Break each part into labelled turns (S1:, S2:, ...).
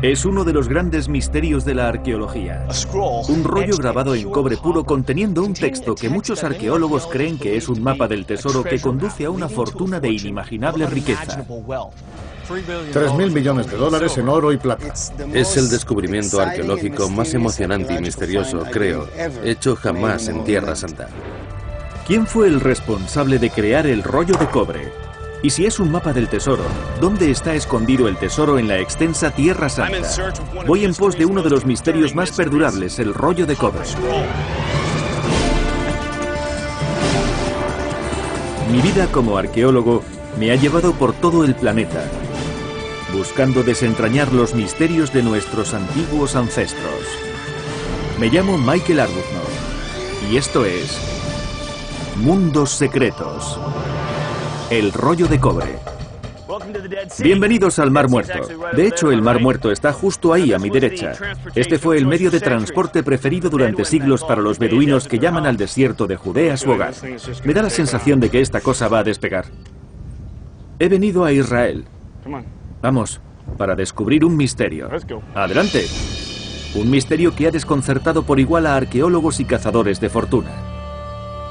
S1: Es uno de los grandes misterios de la arqueología. Un rollo grabado en cobre puro conteniendo un texto que muchos arqueólogos creen que es un mapa del tesoro que conduce a una fortuna de inimaginable riqueza.
S2: 3.000 millones de dólares en oro y plata.
S3: Es el descubrimiento arqueológico más emocionante y misterioso, creo, hecho jamás en Tierra Santa.
S1: ¿Quién fue el responsable de crear el rollo de cobre? Y si es un mapa del tesoro, ¿dónde está escondido el tesoro en la extensa Tierra Santa? Voy en pos de uno de los misterios más perdurables, el rollo de cobre. Mi vida como arqueólogo me ha llevado por todo el planeta, buscando desentrañar los misterios de nuestros antiguos ancestros. Me llamo Michael Arbuthnot y esto es Mundos Secretos. El rollo de cobre. Bienvenidos al Mar Muerto. De hecho, el Mar Muerto está justo ahí a mi derecha. Este fue el medio de transporte preferido durante siglos para los beduinos que llaman al desierto de Judea su hogar. Me da la sensación de que esta cosa va a despegar. He venido a Israel. Vamos, para descubrir un misterio. ¡Adelante! Un misterio que ha desconcertado por igual a arqueólogos y cazadores de fortuna.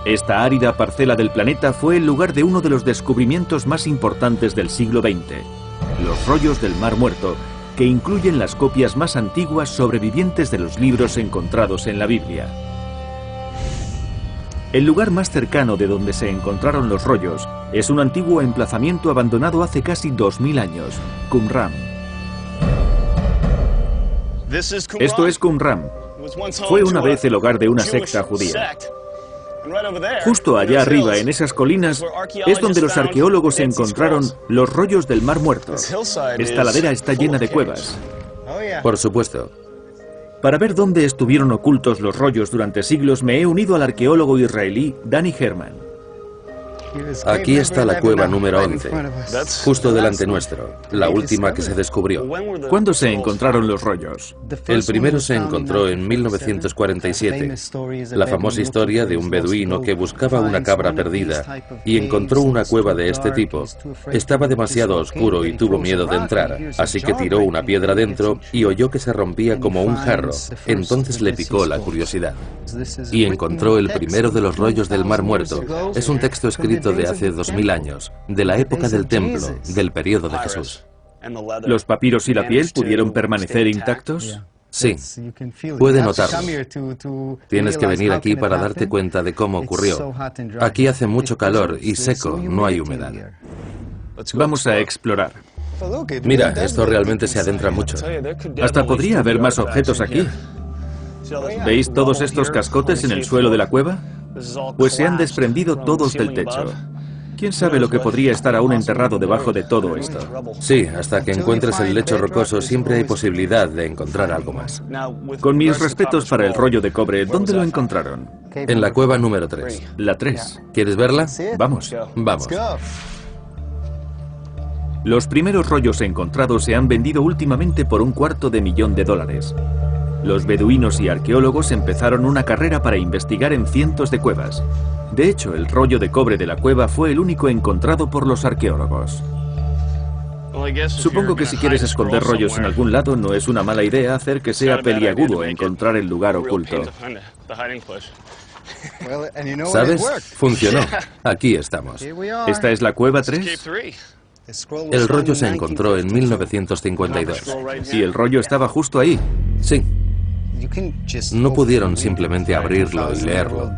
S1: Esta árida parcela del planeta fue el lugar de uno de los descubrimientos más importantes del siglo XX, los rollos del Mar Muerto, que incluyen las copias más antiguas sobrevivientes de los libros encontrados en la Biblia. El lugar más cercano de donde se encontraron los rollos es un antiguo emplazamiento abandonado hace casi 2000 años, Qumran. Esto es Qumran. Fue una vez el hogar de una secta judía. Justo allá arriba, en esas colinas, es donde los arqueólogos encontraron los rollos del Mar Muerto. Esta ladera está llena de cuevas.
S3: Por supuesto.
S1: Para ver dónde estuvieron ocultos los rollos durante siglos, me he unido al arqueólogo israelí Danny Herman.
S3: Aquí está la cueva número 11, justo delante nuestro, la última que se descubrió.
S1: ¿Cuándo se encontraron los rollos?
S3: El primero se encontró en 1947, la famosa historia de un beduino que buscaba una cabra perdida y encontró una cueva de este tipo. Estaba demasiado oscuro y tuvo miedo de entrar, así que tiró una piedra dentro y oyó que se rompía como un jarro. Entonces le picó la curiosidad y encontró el primero de los rollos del Mar Muerto. Es un texto escrito de hace 2000 años, de la época del templo, del periodo de Jesús.
S1: ¿Los papiros y la piel pudieron permanecer intactos?
S3: Sí, puede notarlo. Tienes que venir aquí para darte cuenta de cómo ocurrió. Aquí hace mucho calor y seco, no hay humedad.
S1: Vamos a explorar.
S3: Mira, esto realmente se adentra mucho.
S1: Hasta podría haber más objetos aquí. ¿Veis todos estos cascotes en el suelo de la cueva? Pues se han desprendido todos del techo. ¿Quién sabe lo que podría estar aún enterrado debajo de todo esto?
S3: Sí, hasta que encuentres el lecho rocoso siempre hay posibilidad de encontrar algo más.
S1: Con mis respetos para el rollo de cobre, ¿dónde lo encontraron?
S3: En la cueva número 3.
S1: La 3.
S3: ¿Quieres verla?
S1: Vamos.
S3: Vamos.
S1: Los primeros rollos encontrados se han vendido últimamente por $250,000. Los beduinos y arqueólogos empezaron una carrera para investigar en cientos de cuevas. De hecho, el rollo de cobre de la cueva fue el único encontrado por los arqueólogos. Supongo que si quieres esconder rollos en algún lado, no es una mala idea hacer que sea peliagudo encontrar el lugar oculto.
S3: ¿Sabes? Funcionó. Aquí estamos.
S1: ¿Esta es la cueva 3?
S3: El rollo se encontró en 1952.
S1: ¿Y el rollo estaba justo ahí?
S3: Sí. No pudieron simplemente abrirlo y leerlo.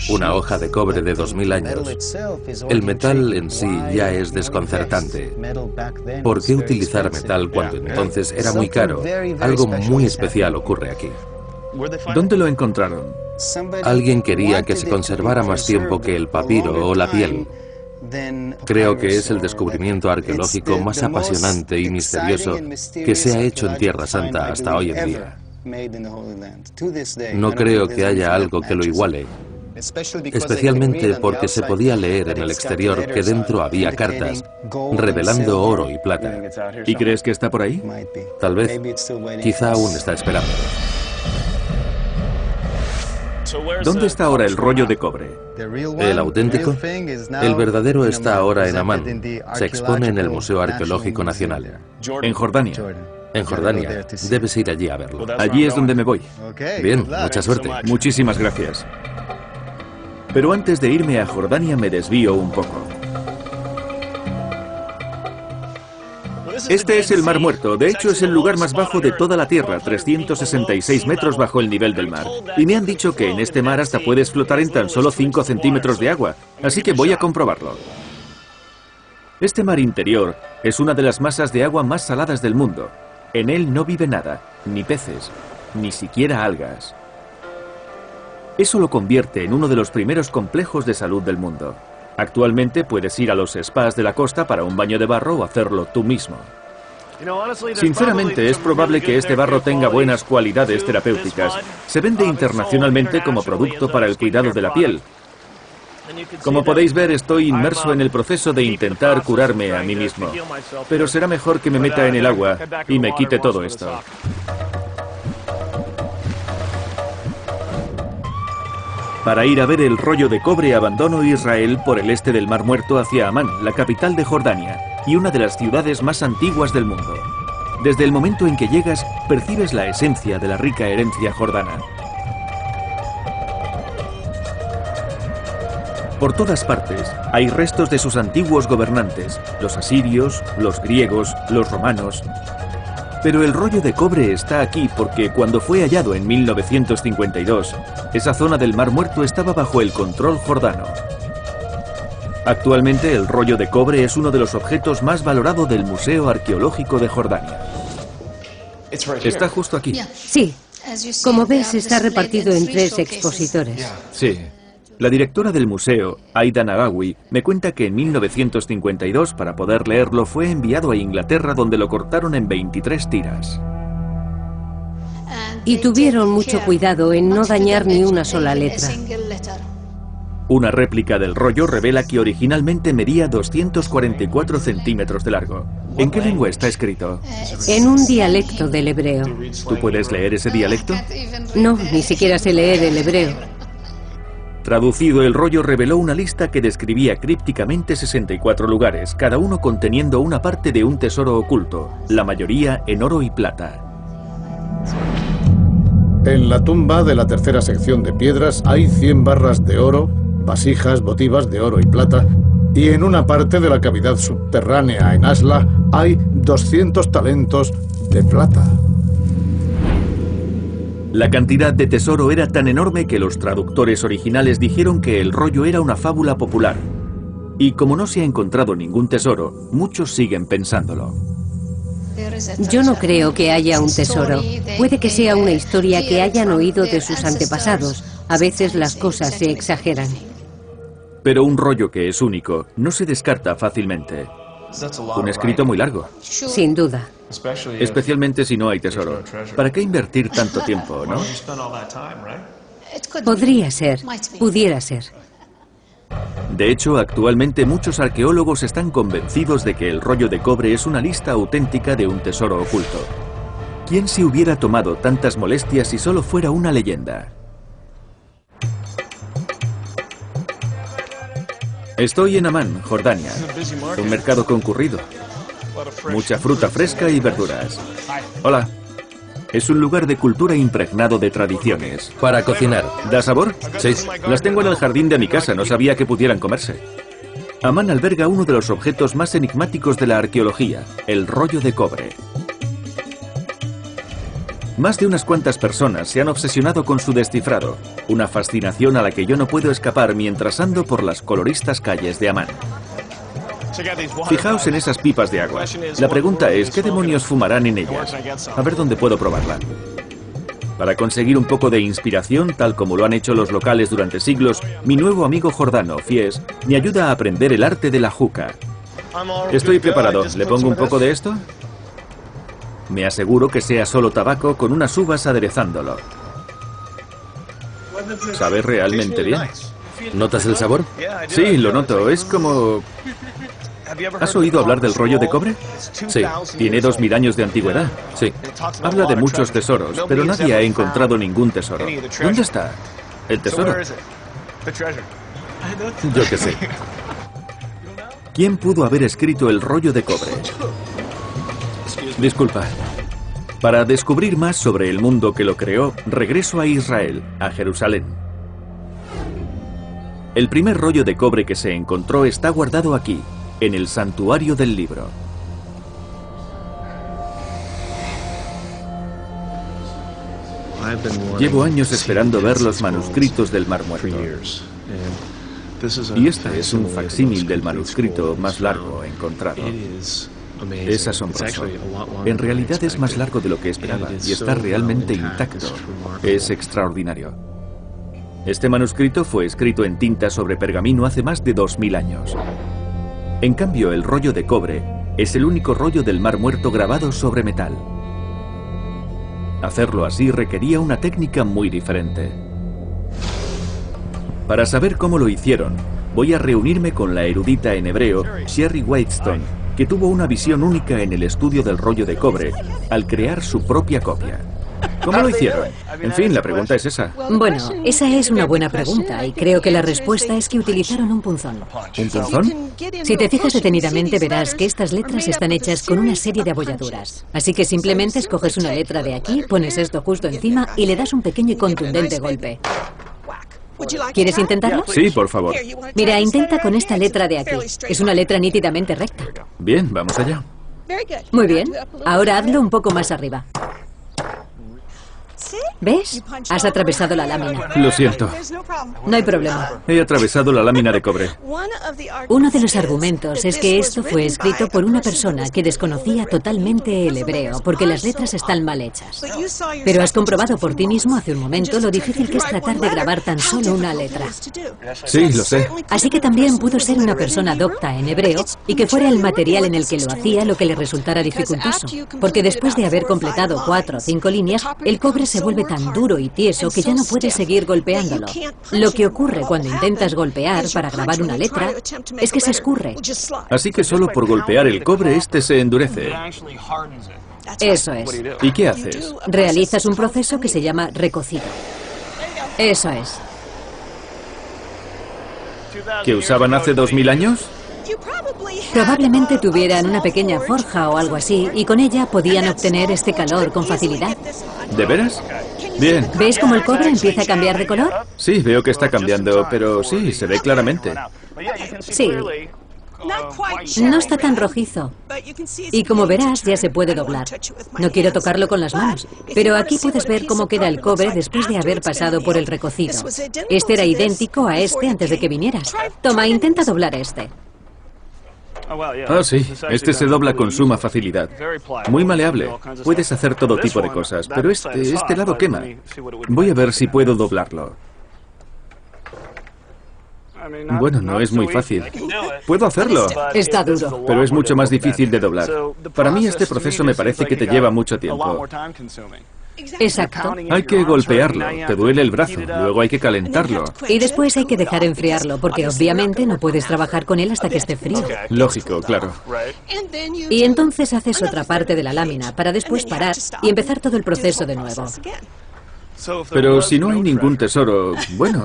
S3: Una hoja de cobre de 2000 años. El metal en sí ya es desconcertante. ¿Por qué utilizar metal cuando entonces era muy caro? Algo muy especial ocurre aquí.
S1: ¿Dónde lo encontraron?
S3: Alguien quería que se conservara más tiempo que el papiro o la piel. Creo que es el descubrimiento arqueológico más apasionante y misterioso que se ha hecho en Tierra Santa hasta hoy en día. No creo que haya algo que lo iguale, especialmente porque se podía leer en el exterior que dentro había cartas, revelando oro y plata.
S1: ¿Y crees que está por ahí?
S3: Tal vez, quizá aún está esperando.
S1: ¿Dónde está ahora el rollo de cobre?
S3: ¿El auténtico? El verdadero está ahora en Amán. Se expone en el Museo Arqueológico Nacional.
S1: En Jordania.
S3: En Jordania. Debes ir allí a verlo.
S1: Allí es donde me voy.
S3: Bien, mucha suerte.
S1: Muchísimas gracias. Pero antes de irme a Jordania me desvío un poco. Este es el Mar Muerto. De hecho, es el lugar más bajo de toda la Tierra, 366 metros bajo el nivel del mar. Y me han dicho que en este mar hasta puedes flotar en tan solo 5 centímetros de agua. Así que voy a comprobarlo. Este mar interior es una de las masas de agua más saladas del mundo. En él no vive nada, ni peces, ni siquiera algas. Eso lo convierte en uno de los primeros complejos de salud del mundo. Actualmente puedes ir a los spas de la costa para un baño de barro o hacerlo tú mismo. Sinceramente, es probable que este barro tenga buenas cualidades terapéuticas. Se vende internacionalmente como producto para el cuidado de la piel. Como podéis ver, estoy inmerso en el proceso de intentar curarme a mí mismo. Pero será mejor que me meta en el agua y me quite todo esto. Para ir a ver el rollo de cobre abandono Israel por el este del Mar Muerto hacia Amán, la capital de Jordania, y una de las ciudades más antiguas del mundo. Desde el momento en que llegas, percibes la esencia de la rica herencia jordana. Por todas partes hay restos de sus antiguos gobernantes, los asirios, los griegos, los romanos. Pero el rollo de cobre está aquí porque cuando fue hallado en 1952, esa zona del Mar Muerto estaba bajo el control jordano. Actualmente el rollo de cobre es uno de los objetos más valorados del Museo Arqueológico de Jordania. Está justo aquí.
S4: Sí. Como ves, está repartido en 3 expositores.
S1: Sí. La directora del museo, Aida Nagawi, me cuenta que en 1952, para poder leerlo, fue enviado a Inglaterra, donde lo cortaron en 23 tiras.
S4: Y tuvieron mucho cuidado en no dañar ni una sola letra.
S1: Una réplica del rollo revela que originalmente medía 244 centímetros de largo. ¿En qué lengua está escrito?
S4: En un dialecto del hebreo.
S1: ¿Tú puedes leer ese dialecto?
S4: No, ni siquiera sé leer el hebreo.
S1: Traducido, el rollo reveló una lista que describía crípticamente 64 lugares, cada uno conteniendo una parte de un tesoro oculto, la mayoría en oro y plata.
S2: En la tumba de la tercera sección de piedras hay 100 barras de oro, vasijas votivas de oro y plata, y en una parte de la cavidad subterránea en Asla hay 200 talentos de plata.
S1: La cantidad de tesoro era tan enorme que los traductores originales dijeron que el rollo era una fábula popular. Y como no se ha encontrado ningún tesoro, muchos siguen pensándolo.
S4: Yo no creo que haya un tesoro. Puede que sea una historia que hayan oído de sus antepasados. A veces las cosas se exageran.
S1: Pero un rollo que es único no se descarta fácilmente. Un escrito muy largo.
S4: Sin duda.
S1: Especialmente si no hay tesoro. ¿Para qué invertir tanto tiempo, no?
S4: Podría ser, pudiera ser.
S1: De hecho, actualmente muchos arqueólogos están convencidos de que el rollo de cobre es una lista auténtica de un tesoro oculto. ¿Quién se hubiera tomado tantas molestias si solo fuera una leyenda? Estoy en Amán, Jordania. Un mercado concurrido. Mucha fruta fresca y verduras. Hola. Es un lugar de cultura impregnado de tradiciones.
S3: Para cocinar.
S1: ¿Da sabor?
S3: Sí.
S1: Las tengo en el jardín de mi casa, no sabía que pudieran comerse. Amán alberga uno de los objetos más enigmáticos de la arqueología, el rollo de cobre. Más de unas cuantas personas se han obsesionado con su descifrado, una fascinación a la que yo no puedo escapar mientras ando por las coloristas calles de Amán. Fijaos en esas pipas de agua. La pregunta es, ¿qué demonios fumarán en ellas? A ver dónde puedo probarla. Para conseguir un poco de inspiración, tal como lo han hecho los locales durante siglos, mi nuevo amigo jordano, Fies, me ayuda a aprender el arte de la juca. Estoy preparado. ¿Le pongo un poco de esto? Me aseguro que sea solo tabaco con unas uvas aderezándolo. Sabe realmente bien.
S3: ¿Notas el sabor?
S1: Sí, lo noto. Es como... ¿Has oído hablar del rollo de cobre?
S3: Sí.
S1: Tiene 2000 años de antigüedad.
S3: Sí.
S1: Habla de muchos tesoros, pero nadie ha encontrado ningún tesoro. ¿Dónde está el tesoro?
S3: Yo qué sé.
S1: ¿Quién pudo haber escrito el rollo de cobre? Disculpa. Para descubrir más sobre el mundo que lo creó, regreso a Israel, a Jerusalén. El primer rollo de cobre que se encontró está guardado aquí, en el santuario del libro. Llevo años esperando ver los manuscritos del Mar Muerto. Y este es un facsímil del manuscrito más largo encontrado. Es asombroso. En realidad es más largo de lo que esperaba y está realmente intacto. Es extraordinario. Este manuscrito fue escrito en tinta sobre pergamino hace más de 2000 años. En cambio, el rollo de cobre es el único rollo del Mar Muerto grabado sobre metal. Hacerlo así requería una técnica muy diferente. Para saber cómo lo hicieron, voy a reunirme con la erudita en hebreo Sherry Whitestone, que tuvo una visión única en el estudio del rollo de cobre al crear su propia copia. ¿Cómo lo hicieron? En fin, la pregunta es esa.
S5: Bueno, esa es una buena pregunta y creo que la respuesta es que utilizaron un punzón.
S1: ¿Un punzón?
S5: Si te fijas detenidamente verás que estas letras están hechas con una serie de abolladuras. Así que simplemente escoges una letra de aquí, pones esto justo encima y le das un pequeño y contundente golpe. ¿Quieres intentarlo?
S1: Sí, por favor.
S5: Mira, intenta con esta letra de aquí. Es una letra nítidamente recta.
S1: Bien, vamos allá.
S5: Muy bien. Ahora hazlo un poco más arriba. ¿Ves? Has atravesado la lámina.
S1: Lo siento.
S5: No hay problema.
S1: He atravesado la lámina de cobre.
S5: Uno de los argumentos es que esto fue escrito por una persona que desconocía totalmente el hebreo, porque las letras están mal hechas. Pero has comprobado por ti mismo hace un momento lo difícil que es tratar de grabar tan solo una letra.
S1: Sí, lo sé.
S5: Así que también pudo ser una persona docta en hebreo y que fuera el material en el que lo hacía lo que le resultara dificultoso. Porque después de haber completado 4 o 5 líneas, el cobre se vuelve tan duro y tieso que ya no puedes seguir golpeándolo. Lo que ocurre cuando intentas golpear para grabar una letra es que se escurre.
S1: Así que solo por golpear el cobre este se endurece.
S5: Eso es.
S1: ¿Y qué haces?
S5: Realizas un proceso que se llama recocido. Eso es.
S1: ¿Que usaban hace 2000 años?
S5: Probablemente tuvieran una pequeña forja o algo así y con ella podían obtener este calor con facilidad.
S1: ¿De veras? Bien.
S5: ¿Ves cómo el cobre empieza a cambiar de color?
S1: Sí, veo que está cambiando, pero sí, se ve claramente.
S5: Sí. No está tan rojizo. Y como verás, ya se puede doblar. No quiero tocarlo con las manos, pero aquí puedes ver cómo queda el cobre después de haber pasado por el recocido. Este era idéntico a este antes de que vinieras. Toma, intenta doblar este.
S1: Ah, sí. Este se dobla con suma facilidad. Muy maleable. Puedes hacer todo tipo de cosas, pero este lado quema. Voy a ver si puedo doblarlo. Bueno, no es muy fácil. Puedo hacerlo.
S5: Está duro.
S1: Pero es mucho más difícil de doblar. Para mí este proceso me parece que te lleva mucho tiempo.
S5: Exacto.
S1: Hay que golpearlo, te duele el brazo, luego hay que calentarlo.
S5: Y después hay que dejar enfriarlo, porque obviamente no puedes trabajar con él hasta que esté frío.
S1: Lógico, claro.
S5: Y entonces haces otra parte de la lámina, para después parar y empezar todo el proceso de nuevo.
S1: Pero si no hay ningún tesoro, bueno,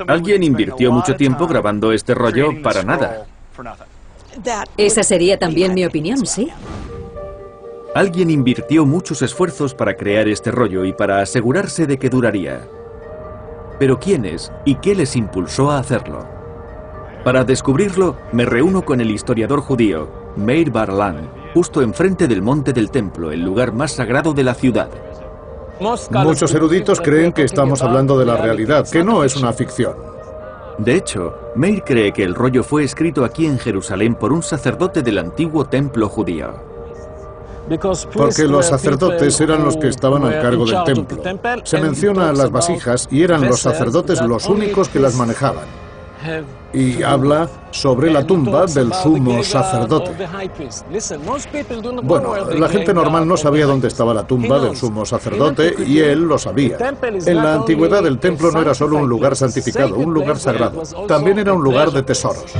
S1: alguien invirtió mucho tiempo grabando este rollo para nada.
S5: Esa sería también mi opinión, sí.
S1: Alguien invirtió muchos esfuerzos para crear este rollo y para asegurarse de que duraría. Pero ¿quiénes y qué les impulsó a hacerlo? Para descubrirlo, me reúno con el historiador judío, Meir Bar-Ilan, justo enfrente del monte del templo, el lugar más sagrado de la ciudad.
S2: Muchos eruditos creen que estamos hablando de la realidad, que no es una ficción.
S1: De hecho, Meir cree que el rollo fue escrito aquí en Jerusalén por un sacerdote del antiguo templo judío.
S2: Porque los sacerdotes eran los que estaban al cargo del templo. Se menciona las vasijas y eran los sacerdotes los únicos que las manejaban. Y habla sobre la tumba del sumo sacerdote. Bueno, la gente normal no sabía dónde estaba la tumba del sumo sacerdote y él lo sabía. En la antigüedad el templo no era solo un lugar santificado, un lugar sagrado. También era un lugar de tesoros.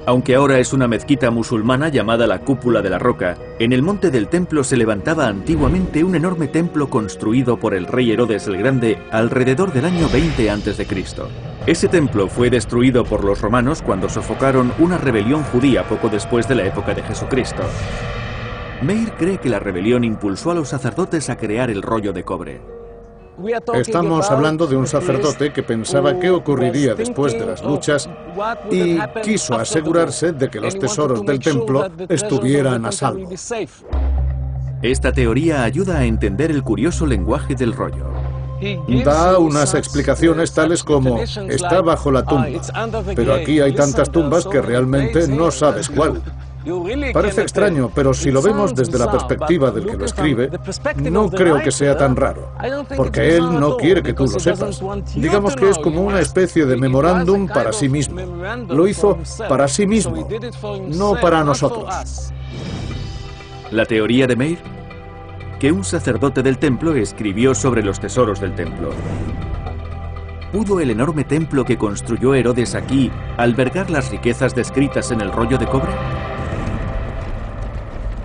S1: Aunque ahora es una mezquita musulmana llamada la Cúpula de la Roca, en el monte del templo se levantaba antiguamente un enorme templo construido por el rey Herodes el Grande alrededor del año 20 a.C. Ese templo fue destruido por los romanos cuando sofocaron una rebelión judía poco después de la época de Jesucristo. Meir cree que la rebelión impulsó a los sacerdotes a crear el rollo de cobre.
S2: Estamos hablando de un sacerdote que pensaba qué ocurriría después de las luchas y quiso asegurarse de que los tesoros del templo estuvieran a salvo.
S1: Esta teoría ayuda a entender el curioso lenguaje del rollo.
S2: Da unas explicaciones tales como está bajo la tumba, pero aquí hay tantas tumbas que realmente no sabes cuál. Parece extraño, pero si lo vemos desde la perspectiva del que lo escribe, no creo que sea tan raro, porque él no quiere que tú lo sepas. Digamos que es como una especie de memorándum para sí mismo. Lo hizo para sí mismo, no para nosotros.
S1: La teoría de Meir, que un sacerdote del templo escribió sobre los tesoros del templo. ¿Pudo el enorme templo que construyó Herodes aquí albergar las riquezas descritas en el rollo de cobre?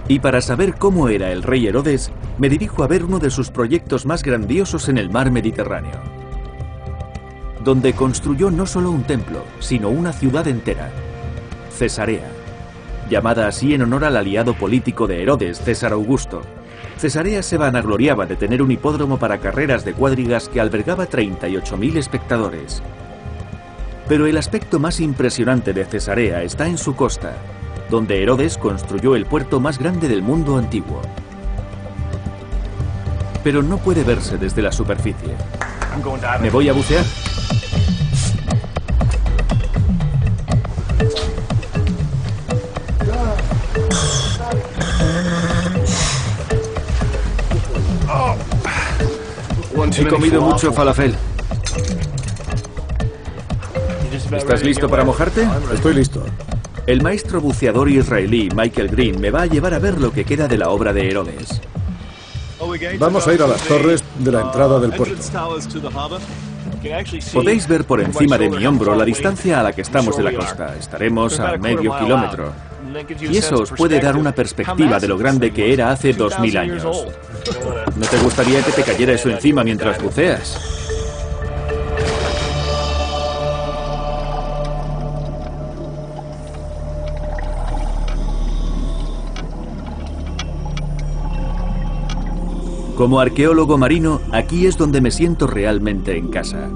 S1: Y para saber cómo era el rey Herodes, me dirijo a ver uno de sus proyectos más grandiosos en el mar Mediterráneo, donde construyó no solo un templo, sino una ciudad entera, Cesarea, llamada así en honor al aliado político de Herodes, César Augusto. Cesarea se vanagloriaba de tener un hipódromo para carreras de cuadrigas que albergaba 38.000 espectadores. Pero el aspecto más impresionante de Cesarea está en su costa, donde Herodes construyó el puerto más grande del mundo antiguo. Pero no puede verse desde la superficie. ¿Me voy a bucear? He comido mucho falafel. ¿Estás listo para mojarte?
S2: Estoy listo.
S1: El maestro buceador israelí Michael Green me va a llevar a ver lo que queda de la obra de Herodes.
S2: Vamos a ir a las torres de la entrada del puerto.
S1: Podéis ver por encima de mi hombro la distancia a la que estamos de la costa. Estaremos a medio kilómetro. Y eso os puede dar una perspectiva de lo grande que era hace 2000 años. ¿No te gustaría que te cayera eso encima mientras buceas? Como arqueólogo marino, aquí es donde me siento realmente en casa.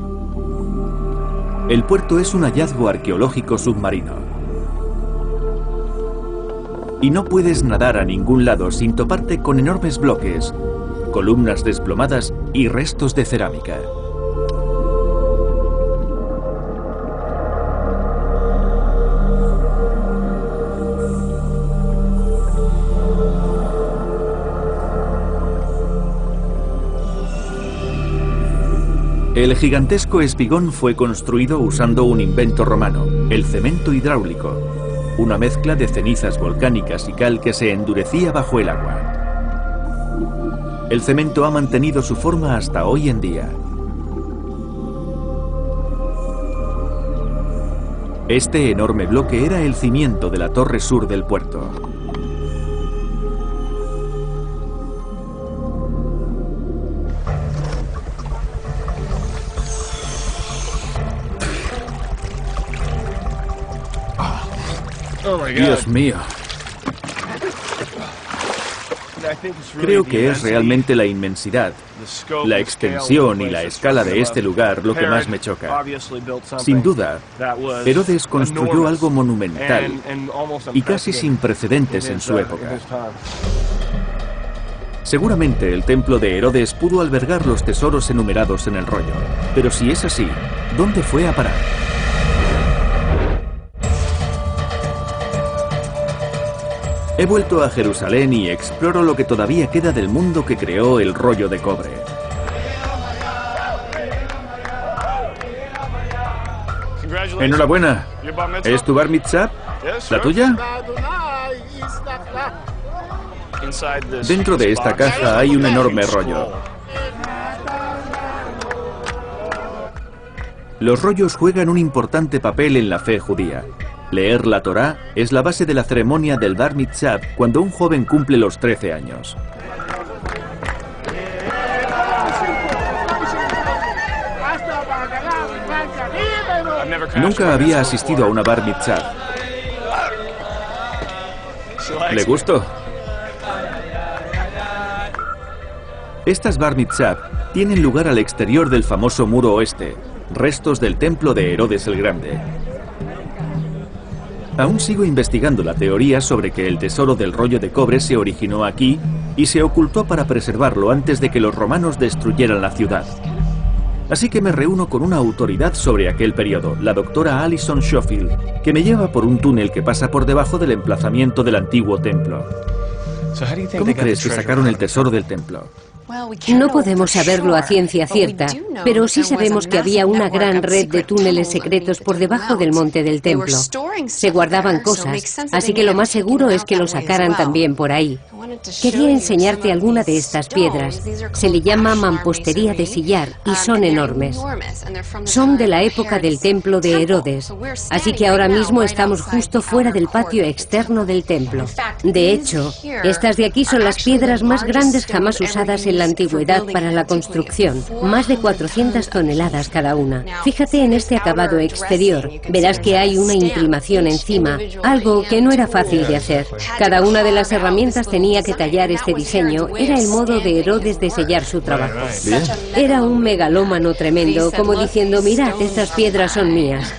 S1: El puerto es un hallazgo arqueológico submarino. Y no puedes nadar a ningún lado sin toparte con enormes bloques, columnas desplomadas y restos de cerámica. El gigantesco espigón fue construido usando un invento romano, el cemento hidráulico, una mezcla de cenizas volcánicas y cal que se endurecía bajo el agua. El cemento ha mantenido su forma hasta hoy en día. Este enorme bloque era el cimiento de la torre sur del puerto. Dios mío. Creo que es realmente la inmensidad, la extensión y la escala de este lugar lo que más me choca. Sin duda, Herodes construyó algo monumental y casi sin precedentes en su época. Seguramente el templo de Herodes pudo albergar los tesoros enumerados en el rollo. Pero si es así, ¿dónde fue a parar? He vuelto a Jerusalén y exploro lo que todavía queda del mundo que creó el rollo de cobre. Enhorabuena. ¿Es tu bar mitzvah? ¿La tuya? Dentro de esta caja hay un enorme rollo. Los rollos juegan un importante papel en la fe judía. Leer la Torá es la base de la ceremonia del Bar Mitzvah cuando un joven cumple los 13 años. Nunca había asistido a una Bar Mitzvah. ¿Le gustó? Estas Bar Mitzvah tienen lugar al exterior del famoso muro oeste, restos del templo de Herodes el Grande. Aún sigo investigando la teoría sobre que el tesoro del rollo de cobre se originó aquí y se ocultó para preservarlo antes de que los romanos destruyeran la ciudad. Así que me reúno con una autoridad sobre aquel periodo, la doctora Alison Schofield, que me lleva por un túnel que pasa por debajo del emplazamiento del antiguo templo. ¿Cómo crees que sacaron el tesoro del templo?
S4: No podemos saberlo a ciencia cierta, pero sí sabemos que había una gran red de túneles secretos por debajo del monte del templo. Se guardaban cosas, así que lo más seguro es que lo sacaran también por ahí. Quería enseñarte alguna de estas piedras. Se le llama mampostería de sillar y son enormes. Son de la época del templo de Herodes, así que ahora mismo estamos justo fuera del patio externo del templo. De hecho, estas de aquí son las piedras más grandes jamás usadas en la antigüedad para la construcción, más de 400 toneladas cada una. Fíjate en este acabado exterior, verás que hay una imprimación encima, algo que no era fácil de hacer. Cada una de las herramientas tenía que tallar este diseño, era el modo de Herodes de sellar su trabajo. Era un megalómano tremendo, como diciendo, mirad, estas piedras son mías.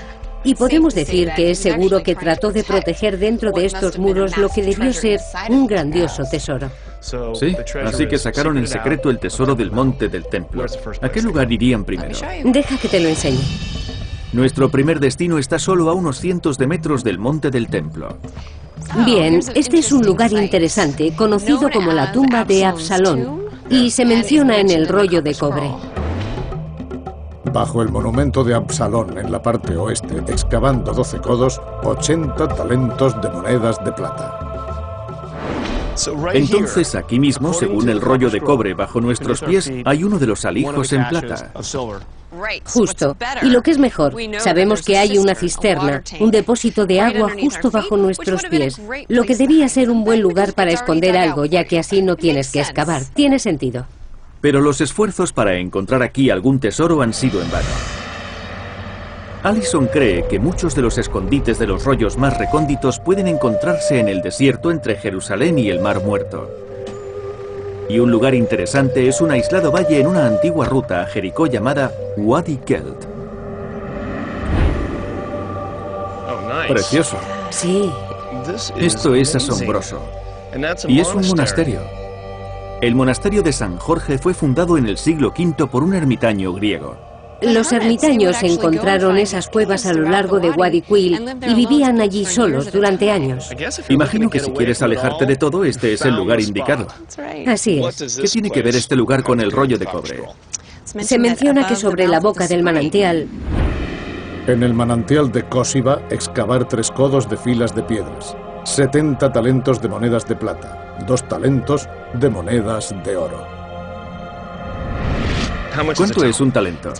S4: Y podemos decir que es seguro que trató de proteger dentro de estos muros lo que debió ser un grandioso tesoro.
S1: Sí, así que sacaron en secreto el tesoro del monte del templo. ¿A qué lugar irían primero?
S4: Deja que te lo enseñe.
S1: Nuestro primer destino está solo a unos cientos de metros del monte del templo.
S4: Bien, este es un lugar interesante, conocido como la tumba de Absalón, y se menciona en el rollo de cobre.
S2: Bajo el monumento de Absalón, en la parte oeste, excavando 12 codos, 80 talentos de monedas de plata.
S1: Entonces, aquí mismo, según el rollo de cobre bajo nuestros pies, hay uno de los alijos en plata.
S4: Justo. Y lo que es mejor, sabemos que hay una cisterna, un depósito de agua justo bajo nuestros pies, lo que debía ser un buen lugar para esconder algo, ya que así no tienes que excavar. Tiene sentido.
S1: Pero los esfuerzos para encontrar aquí algún tesoro han sido en vano. Alison cree que muchos de los escondites de los rollos más recónditos pueden encontrarse en el desierto entre Jerusalén y el Mar Muerto. Y un lugar interesante es un aislado valle en una antigua ruta a Jericó llamada Wadi Kelt. Precioso.
S4: Sí.
S1: Esto es asombroso. Y es un monasterio. El monasterio de San Jorge fue fundado en el siglo V por un ermitaño griego.
S4: Los ermitaños encontraron esas cuevas a lo largo de Wadi Quil y vivían allí solos durante años.
S1: Imagino que si quieres alejarte de todo, este es el lugar indicado.
S4: Así es.
S1: ¿Qué tiene que ver este lugar con el rollo de cobre?
S4: Se menciona que sobre la boca del manantial...
S2: En el manantial de Cósiba, excavar 3 codos de filas de piedras, 70 talentos de monedas de plata, 2 talentos de monedas de oro.
S1: ¿Cuánto es un talento?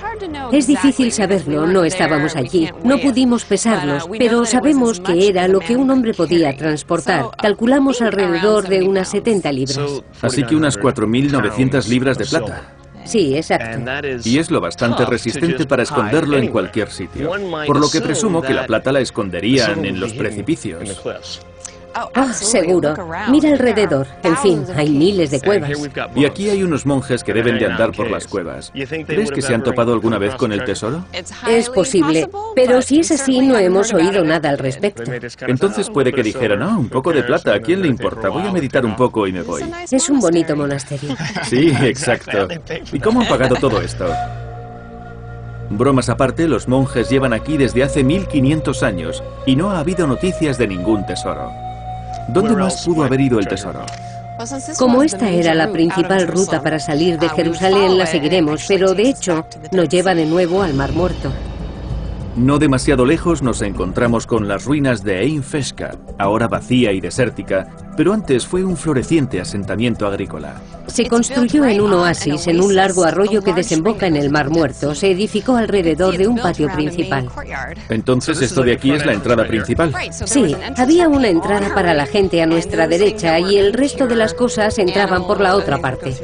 S4: Es difícil saberlo, no estábamos allí, no pudimos pesarlos, pero sabemos que era lo que un hombre podía transportar. Calculamos alrededor de unas 70 libras.
S1: Así que unas 4.900 libras de plata.
S4: Sí, exacto.
S1: Y es lo bastante resistente para esconderlo en cualquier sitio. Por lo que presumo que la plata la esconderían en los precipicios.
S4: Seguro. Mira alrededor. En fin, hay miles de cuevas.
S1: Y aquí hay unos monjes que deben de andar por las cuevas. ¿Crees que se han topado alguna vez con el tesoro?
S4: Es posible, pero si es así, no hemos oído nada al respecto.
S1: Entonces puede que dijeran, un poco de plata, ¿a quién le importa? Voy a meditar un poco y me voy.
S4: Es un bonito monasterio.
S1: Sí, exacto. ¿Y cómo han pagado todo esto? Bromas aparte, los monjes llevan aquí desde hace 1500 años y no ha habido noticias de ningún tesoro. ¿Dónde más pudo haber ido el tesoro?
S4: Como esta era la principal ruta para salir de Jerusalén, la seguiremos, pero de hecho nos lleva de nuevo al Mar Muerto.
S1: No demasiado lejos nos encontramos con las ruinas de Ein Feshka, ahora vacía y desértica, pero antes fue un floreciente asentamiento agrícola.
S4: Se construyó en un oasis, en un largo arroyo que desemboca en el Mar Muerto. Se edificó alrededor de un patio principal.
S1: Entonces esto de aquí es la entrada principal.
S4: Sí, había una entrada para la gente a nuestra derecha y el resto de las cosas entraban por la otra parte.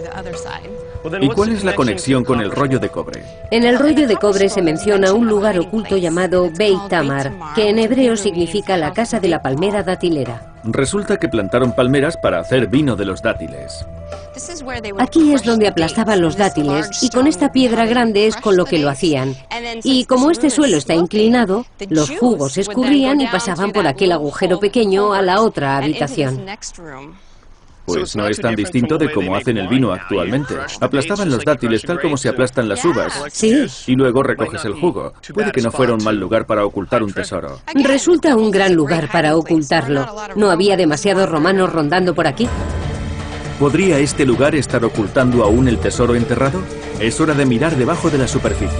S1: ¿Y cuál es la conexión con el rollo de cobre?
S4: En el rollo de cobre se menciona un lugar oculto llamado Beit Tamar, que en hebreo significa la casa de la palmera datilera.
S1: Resulta que plantaron palmeras para hacer vino de los dátiles.
S4: Aquí es donde aplastaban los dátiles y con esta piedra grande es con lo que lo hacían. Y como este suelo está inclinado, los jugos escurrían y pasaban por aquel agujero pequeño a la otra habitación.
S1: Pues no es tan distinto de cómo hacen el vino actualmente. Aplastaban los dátiles tal como se aplastan las uvas.
S4: Sí.
S1: Y luego recoges el jugo. Puede que no fuera un mal lugar para ocultar un tesoro.
S4: Resulta un gran lugar para ocultarlo. ¿No había demasiados romanos rondando por aquí?
S1: ¿Podría este lugar estar ocultando aún el tesoro enterrado? Es hora de mirar debajo de la superficie.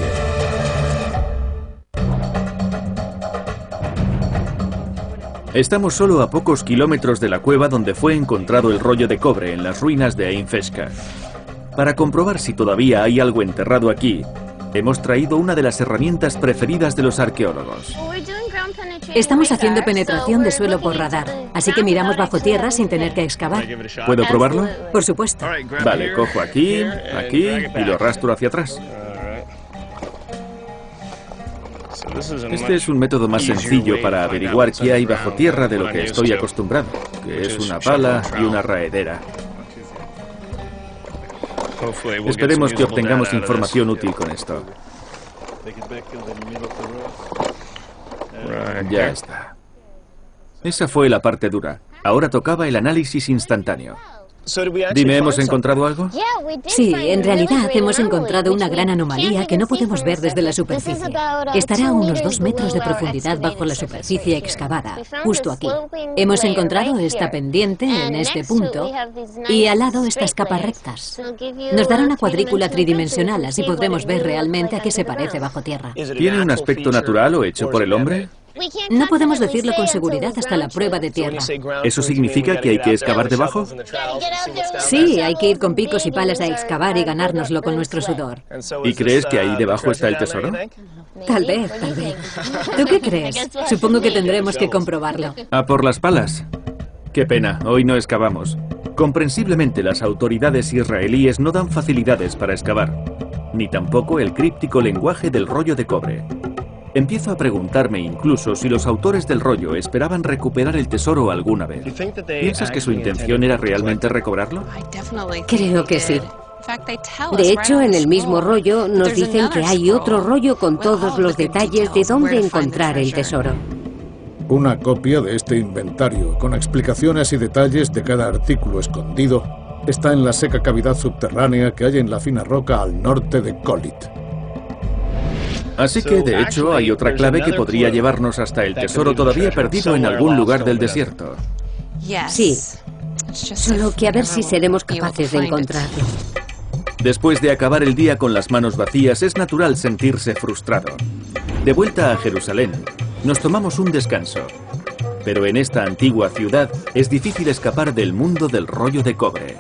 S1: Estamos solo a pocos kilómetros de la cueva donde fue encontrado el rollo de cobre en las ruinas de Ainfesca. Para comprobar si todavía hay algo enterrado aquí, hemos traído una de las herramientas preferidas de los arqueólogos.
S5: Estamos haciendo penetración de suelo por radar, así que miramos bajo tierra sin tener que excavar.
S1: ¿Puedo probarlo?
S5: Por supuesto.
S1: Vale, cojo aquí, aquí y lo arrastro hacia atrás. Este es un método más sencillo para averiguar qué hay bajo tierra de lo que estoy acostumbrado, que es una pala y una raedera. Esperemos que obtengamos información útil con esto. Ya está. Esa fue la parte dura. Ahora tocaba el análisis instantáneo. Dime, ¿hemos encontrado algo?
S5: Sí, en realidad hemos encontrado una gran anomalía que no podemos ver desde la superficie. Estará a unos 2 metros de profundidad bajo la superficie excavada, justo aquí. Hemos encontrado esta pendiente en este punto y al lado estas capas rectas. Nos dará una cuadrícula tridimensional, así podremos ver realmente a qué se parece bajo tierra.
S1: ¿Tiene un aspecto natural o hecho por el hombre?
S5: No podemos decirlo con seguridad hasta la prueba de tierra.
S1: ¿Eso significa que hay que excavar debajo?
S5: Sí, hay que ir con picos y palas a excavar y ganárnoslo con nuestro sudor.
S1: ¿Y crees que ahí debajo está el tesoro?
S5: Tal vez, tal vez. ¿Tú qué crees? Supongo que tendremos que comprobarlo.
S1: A por las palas. Qué pena, hoy no excavamos. Comprensiblemente las autoridades israelíes no dan facilidades para excavar, ni tampoco el críptico lenguaje del rollo de cobre. Empiezo a preguntarme incluso si los autores del rollo esperaban recuperar el tesoro alguna vez. ¿Piensas que su intención era realmente recobrarlo?
S4: Creo que sí. De hecho, en el mismo rollo nos dicen que hay otro rollo con todos los detalles de dónde encontrar el tesoro.
S2: Una copia de este inventario, con explicaciones y detalles de cada artículo escondido, está en la seca cavidad subterránea que hay en la fina roca al norte de Kolit.
S1: Así que, de hecho, hay otra clave que podría llevarnos hasta el tesoro todavía perdido en algún lugar del desierto.
S4: Sí, solo que a ver si seremos capaces de encontrarlo.
S1: Después de acabar el día con las manos vacías, es natural sentirse frustrado. De vuelta a Jerusalén, nos tomamos un descanso. Pero en esta antigua ciudad es difícil escapar del mundo del rollo de cobre.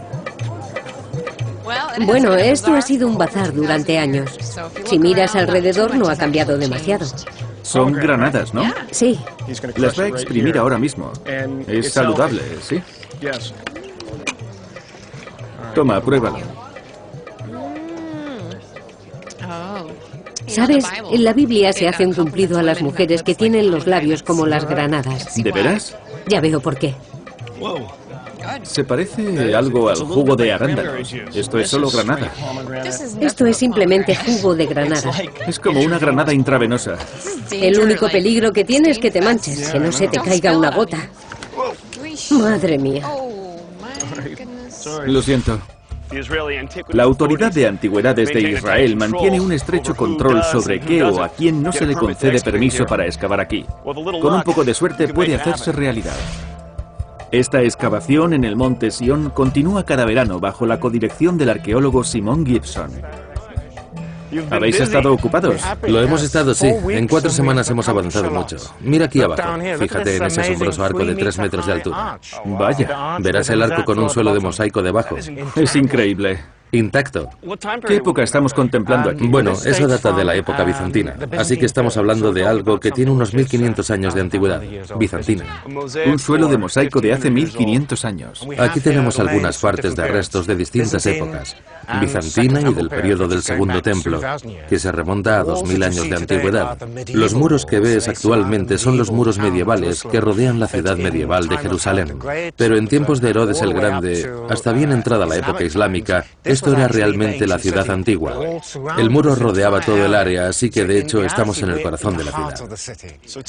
S4: Bueno, esto ha sido un bazar durante años. Si miras alrededor no ha cambiado demasiado.
S1: Son granadas, ¿no?
S4: Sí.
S1: Las va a exprimir ahora mismo. Es saludable, ¿sí? Toma, pruébalo.
S4: ¿Sabes? En la Biblia se hace un cumplido a las mujeres que tienen los labios como las granadas.
S1: ¿De veras?
S4: Ya veo por qué.
S1: Se parece algo al jugo de arándanos. Esto es solo granada.
S4: Esto es simplemente jugo de granada.
S1: Es como una granada intravenosa.
S4: El único peligro que tiene es que te manches, que no se te caiga una gota. Madre mía.
S1: Lo siento. La Autoridad de Antigüedades de Israel mantiene un estrecho control sobre qué o a quién no se le concede permiso para excavar aquí. Con un poco de suerte puede hacerse realidad. Esta excavación en el monte Sion continúa cada verano bajo la codirección del arqueólogo Simon Gibson. ¿Habéis estado ocupados?
S3: Lo hemos estado, sí. En 4 semanas hemos avanzado mucho. Mira aquí abajo. Fíjate en ese asombroso arco de 3 metros de altura.
S1: Vaya.
S3: Verás el arco con un suelo de mosaico debajo.
S1: Es increíble.
S3: Intacto.
S1: ¿Qué época estamos contemplando aquí?
S3: Bueno, eso data de la época bizantina. Así que estamos hablando de algo que tiene unos 1500 años de antigüedad. Bizantina.
S1: Un suelo de mosaico de hace 1500 años.
S3: Aquí tenemos algunas partes de restos de distintas épocas. bizantina y del periodo del Segundo Templo, que se remonta a 2000 años de antigüedad. Los muros que ves actualmente son los muros medievales que rodean la ciudad medieval de Jerusalén. Pero en tiempos de Herodes el Grande, hasta bien entrada la época islámica, esto era realmente la ciudad antigua. El muro rodeaba todo el área, así que de hecho estamos en el corazón de la ciudad.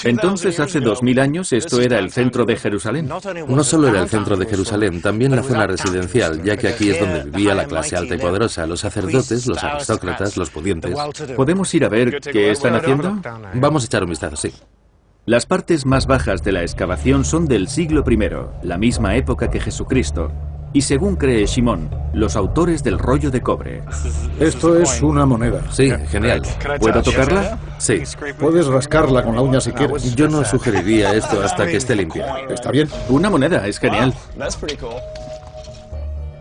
S1: Entonces, hace 2000 años, ¿esto era el centro de Jerusalén?
S3: No solo era el centro de Jerusalén, también la zona residencial, ya que aquí es donde vivía la clase alta y poderosa, los sacerdotes, los aristócratas, los pudientes.
S1: ¿Podemos ir a ver qué están haciendo?
S3: Vamos a echar un vistazo, sí.
S1: Las partes más bajas de la excavación son del siglo I, la misma época que Jesucristo, y según cree Shimon, los autores del rollo de cobre.
S2: Esto es una moneda.
S3: Sí, genial.
S1: ¿Puedo tocarla?
S3: Sí.
S2: Puedes rascarla con la uña si quieres.
S3: Yo no sugeriría esto hasta que esté limpia.
S2: ¿Está bien?
S1: Una moneda, es genial.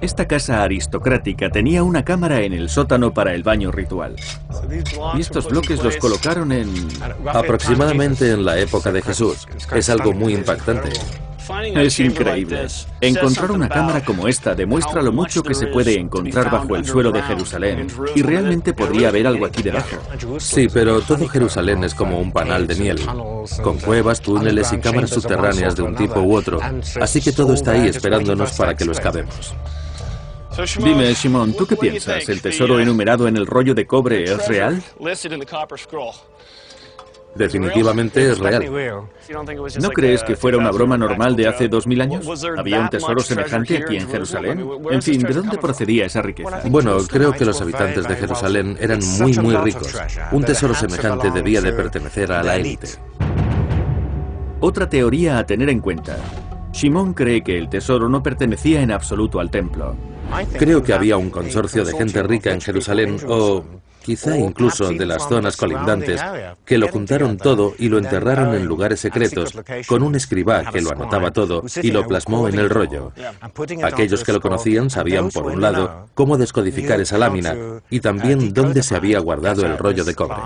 S1: Esta casa aristocrática tenía una cámara en el sótano para el baño ritual. Y estos bloques los colocaron en...
S3: Aproximadamente en la época de Jesús. Es algo muy impactante.
S1: Es increíble. Encontrar una cámara como esta demuestra lo mucho que se puede encontrar bajo el suelo de Jerusalén. Y realmente podría haber algo aquí debajo.
S3: Sí, pero todo Jerusalén es como un panal de miel, con cuevas, túneles y cámaras subterráneas de un tipo u otro. Así que todo está ahí esperándonos para que lo excavemos.
S1: Dime, Shimon, ¿tú qué piensas? ¿El tesoro enumerado en el rollo de cobre es real?
S3: Definitivamente es real.
S1: ¿No crees que fuera una broma normal de hace 2000 años? ¿Había un tesoro semejante aquí en Jerusalén? En fin, ¿de dónde procedía esa riqueza?
S3: Bueno, creo que los habitantes de Jerusalén eran muy ricos. Un tesoro semejante debía de pertenecer a la élite.
S1: Otra teoría a tener en cuenta. Shimon cree que el tesoro no pertenecía en absoluto al templo.
S3: Creo que había un consorcio de gente rica en Jerusalén, o quizá incluso de las zonas colindantes, que lo juntaron todo y lo enterraron en lugares secretos, con un escribá que lo anotaba todo y lo plasmó en el rollo. Aquellos que lo conocían sabían, por un lado, cómo descodificar esa lámina y también dónde se había guardado el rollo de cobre.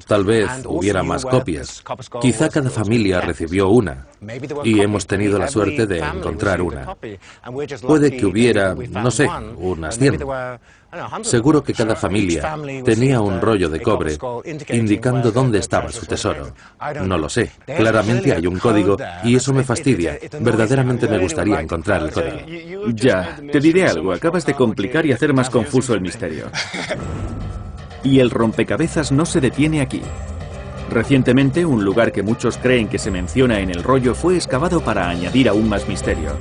S3: Tal vez hubiera más copias. Quizá cada familia recibió una, y hemos tenido la suerte de encontrar una. Puede que hubiera, no sé, unas 100. Seguro que cada familia tenía un rollo de cobre indicando dónde estaba su tesoro. No lo sé. Claramente hay un código y eso me fastidia. Verdaderamente me gustaría encontrar el código.
S1: Ya, te diré algo. Acabas de complicar y hacer más confuso el misterio. Y el rompecabezas no se detiene aquí. Recientemente, un lugar que muchos creen que se menciona en el rollo fue excavado para añadir aún más misterio.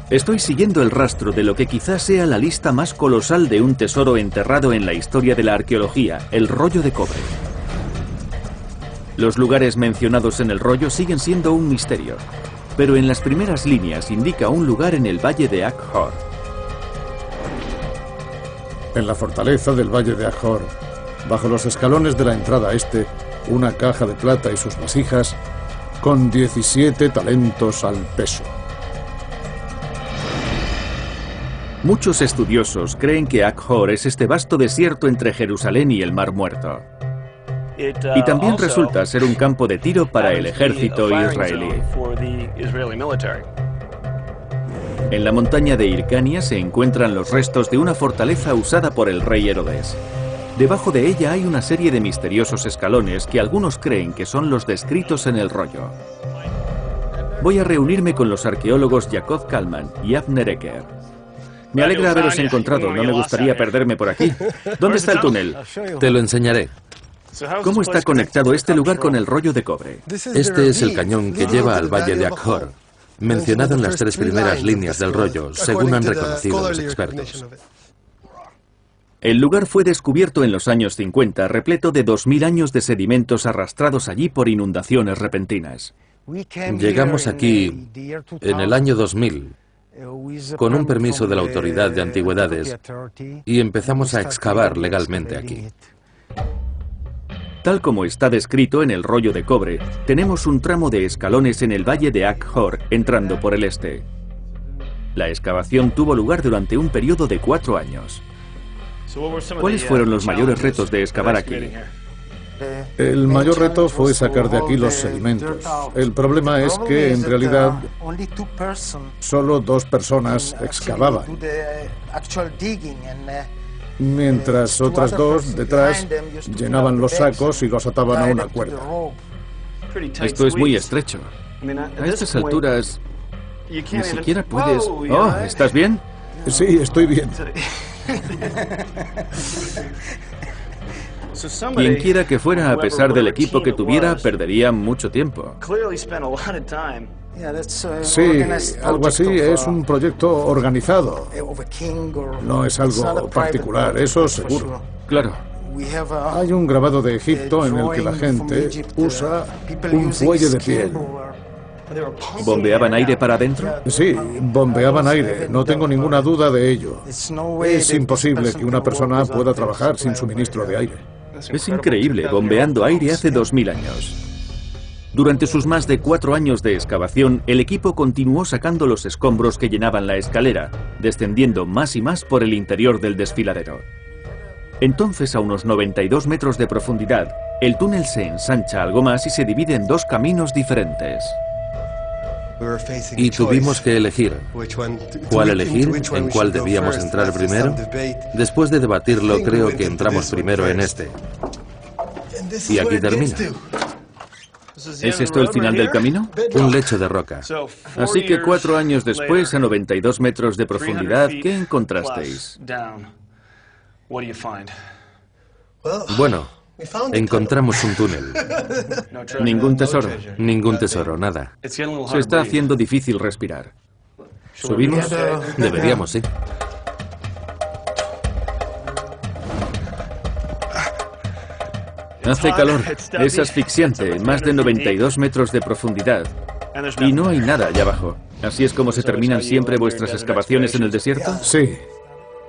S1: Estoy siguiendo el rastro de lo que quizás sea la lista más colosal de un tesoro enterrado en la historia de la arqueología, el rollo de cobre. Los lugares mencionados en el rollo siguen siendo un misterio, pero en las primeras líneas indica un lugar en el valle de Ak-Hor.
S2: En la fortaleza del valle de Ak-Hor, bajo los escalones de la entrada este, una caja de plata y sus vasijas con 17 talentos al peso.
S1: Muchos estudiosos creen que Ak-Hor es este vasto desierto entre Jerusalén y el Mar Muerto. Y también resulta ser un campo de tiro para el ejército israelí. En la montaña de Hircania se encuentran los restos de una fortaleza usada por el rey Herodes. Debajo de ella hay una serie de misteriosos escalones que algunos creen que son los descritos en el rollo. Voy a reunirme con los arqueólogos Jacob Kalman y Avner Ecker. Me alegra haberos encontrado, no me gustaría perderme por aquí. ¿Dónde está el túnel?
S3: Te lo enseñaré.
S1: ¿Cómo está conectado este lugar con el rollo de cobre?
S3: Este es el cañón que lleva al valle de Ak-Hor, mencionado en las 3 primeras líneas del rollo, según han reconocido los expertos.
S1: El lugar fue descubierto en los años 50, repleto de 2000 años de sedimentos arrastrados allí por inundaciones repentinas.
S3: Llegamos aquí en el año 2000, con un permiso de la Autoridad de Antigüedades, y empezamos a excavar legalmente aquí.
S1: Tal como está descrito en el rollo de cobre, tenemos un tramo de escalones en el valle de Ak-Hor, entrando por el este. La excavación tuvo lugar durante un periodo de 4 años. ¿Cuáles fueron los mayores retos de excavar aquí?
S2: El mayor reto fue sacar de aquí los sedimentos. El problema es que, en realidad, solo 2 personas excavaban, mientras otras 2 detrás llenaban los sacos y los ataban a una cuerda.
S1: Esto es muy estrecho. A estas alturas ni siquiera puedes... Oh, ¿estás bien?
S2: Sí, estoy bien.
S1: Quien quiera que fuera, a pesar del equipo que tuviera, perdería mucho tiempo.
S2: Sí, algo así. Es un proyecto organizado. No es algo particular, eso seguro.
S1: Claro.
S2: Hay un grabado de Egipto en el que la gente usa un fuelle de piel.
S1: ¿Bombeaban aire para adentro?
S2: Sí, bombeaban aire, no tengo ninguna duda de ello. Es imposible que una persona pueda trabajar sin suministro de aire.
S1: Es increíble, bombeando aire hace 2000 años. Durante sus más de 4 años de excavación, el equipo continuó sacando los escombros que llenaban la escalera, descendiendo más y más por el interior del desfiladero. Entonces, a unos 92 metros de profundidad, el túnel se ensancha algo más y se divide en 2 caminos diferentes.
S3: Y tuvimos que elegir. ¿Cuál elegir? ¿En cuál debíamos entrar primero? Después de debatirlo, creo que entramos primero en este. Y aquí termina.
S1: ¿Es esto el final del camino?
S3: Un lecho de roca.
S1: Así que 4 años después, a 92 metros de profundidad, ¿qué encontrasteis?
S3: Bueno, encontramos un túnel.
S1: ¿Ningún tesoro?
S3: Ningún tesoro, nada.
S1: Se está haciendo difícil respirar. ¿Subimos?
S3: Deberíamos, sí.
S1: Hace calor, es asfixiante, más de 92 metros de profundidad. Y no hay nada allá abajo. ¿Así es como se terminan siempre vuestras excavaciones en el desierto?
S2: Sí.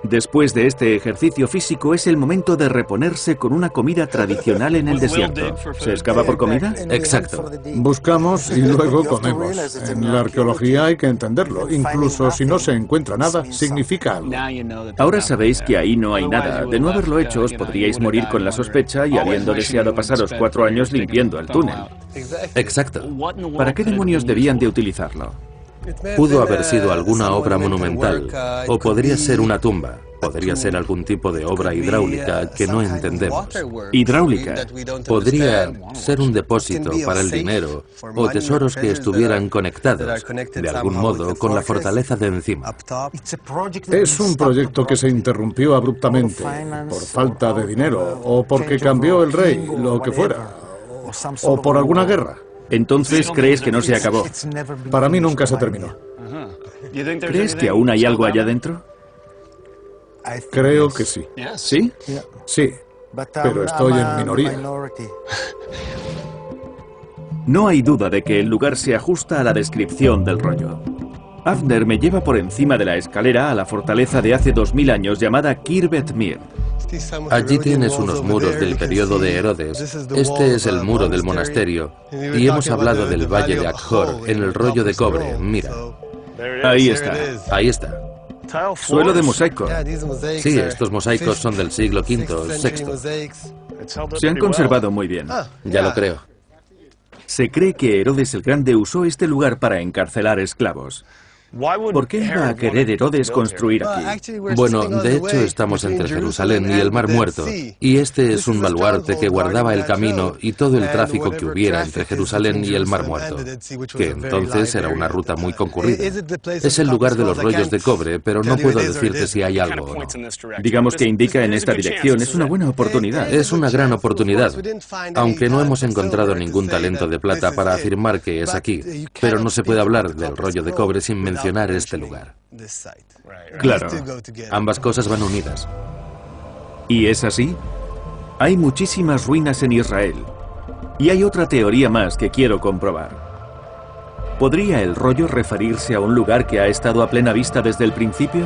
S1: Después de este ejercicio físico es el momento de reponerse con una comida tradicional en el desierto. ¿Se excava por comida?
S3: Exacto.
S2: Buscamos y luego comemos. En la arqueología hay que entenderlo. Incluso si no se encuentra nada, significa algo.
S1: Ahora sabéis que ahí no hay nada. De no haberlo hecho, os podríais morir con la sospecha y habiendo deseado pasaros 4 años limpiando el túnel.
S3: Exacto.
S1: ¿Para qué demonios debían de utilizarlo?
S3: Pudo haber sido alguna obra monumental, o podría ser una tumba, podría ser algún tipo de obra hidráulica que no entendemos.
S1: ¿Hidráulica?
S3: Podría ser un depósito para el dinero, o tesoros que estuvieran conectados, de algún modo, con la fortaleza de encima.
S2: Es un proyecto que se interrumpió abruptamente, por falta de dinero, o porque cambió el rey, lo que fuera, o por alguna guerra.
S1: Entonces, ¿crees que no se acabó?
S2: Para mí nunca se terminó.
S1: ¿Crees que aún hay algo allá dentro?
S2: Creo que sí.
S1: ¿Sí?
S2: Sí, pero estoy en minoría.
S1: No hay duda de que el lugar se ajusta a la descripción del rollo. Avner me lleva por encima de la escalera a la fortaleza de hace 2000 años llamada Khirbet Mir.
S3: Allí tienes unos muros del periodo de Herodes. Este es el muro del monasterio. Y hemos hablado del valle de Akhor en el rollo de cobre. Mira.
S1: Ahí está.
S3: Ahí está.
S1: Suelo de mosaico.
S3: Sí, estos mosaicos son del siglo V, VI.
S1: Se han conservado muy bien.
S3: Ya lo creo.
S1: Se cree que Herodes el Grande usó este lugar para encarcelar esclavos. ¿Por qué iba a querer Herodes construir aquí?
S3: Bueno, de hecho estamos entre Jerusalén y el Mar Muerto, y este es un baluarte que guardaba el camino y todo el tráfico que hubiera entre Jerusalén y el Mar Muerto, que entonces era una ruta muy concurrida. Es el lugar de los rollos de cobre, pero no puedo decirte si hay algo o no.
S1: Digamos que indica en esta dirección, es una buena oportunidad.
S3: Es una gran oportunidad, aunque no hemos encontrado ningún talento de plata para afirmar que es aquí, pero no se puede hablar del rollo de cobre sin mencionar este lugar.
S1: Claro.
S3: Ambas cosas van unidas.
S1: ¿Y es así? Hay muchísimas ruinas en Israel. Y hay otra teoría más que quiero comprobar. ¿Podría el rollo referirse a un lugar que ha estado a plena vista desde el principio?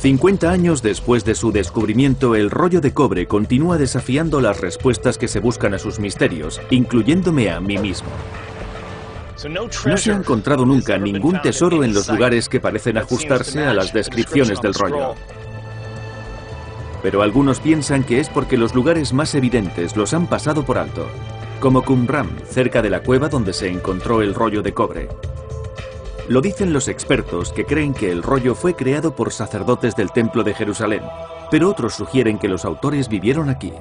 S1: $50 años después de su descubrimiento, el rollo de cobre continúa desafiando las respuestas que se buscan a sus misterios, incluyéndome a mí mismo. No se ha encontrado nunca ningún tesoro en los lugares que parecen ajustarse a las descripciones del rollo. Pero algunos piensan que es porque los lugares más evidentes los han pasado por alto, como Qumran, cerca de la cueva donde se encontró el rollo de cobre. Lo dicen los expertos, que creen que el rollo fue creado por sacerdotes del Templo de Jerusalén, pero otros sugieren que los autores vivieron aquí.